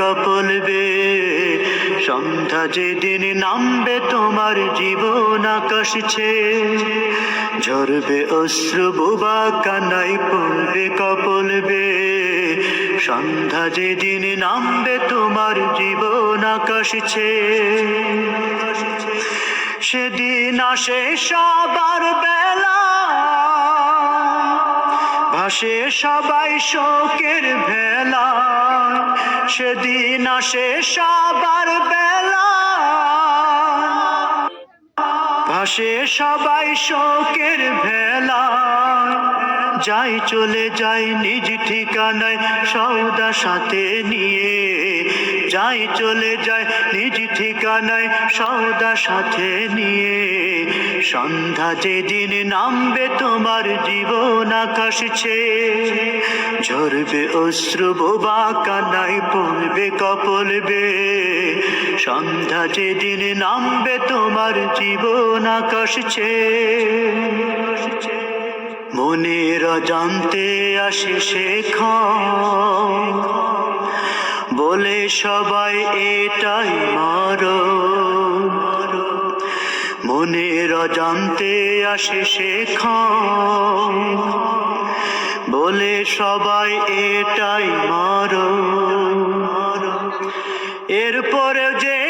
couple বে সন্ধ্যা যেদিন নামবে তোমার জীবন আকাশ ছেয়ে ঝরবে অশ্রু বুবা কান্নায় পড়বে কপল বে সন্ধ্যা যেদিন নামবে তোমার জীবন আকাশ ছেয়ে সেদিন আসে সবার বেলা ভাসে সবাই শোকের ভেলা সেদিন আসে সবার বেলা ভাসে সবাই শোকের ভেলা যাই চলে যাই নিজ ঠিকানায় সওদা সাথে নিয়ে যাই চলে যায় নিজ ঠিকানায় সওদা সাথে নিয়ে সন্ধ্যা যেদিন নামবে তোমার জীবন আকাশ ছেয়ে ঝরবে অশ্রু বোবা কান্নায় পড়বে কপল বে সন্ধ্যা যেদিন নামবে তোমার জীবন আকাশ ছেয়ে মনের অজান্তে আসে শেখা বলে সবাই এটাই মরণ মনের অজান্তে আসে শেখা বলে সবাই এটাই মরণ এরপরে যে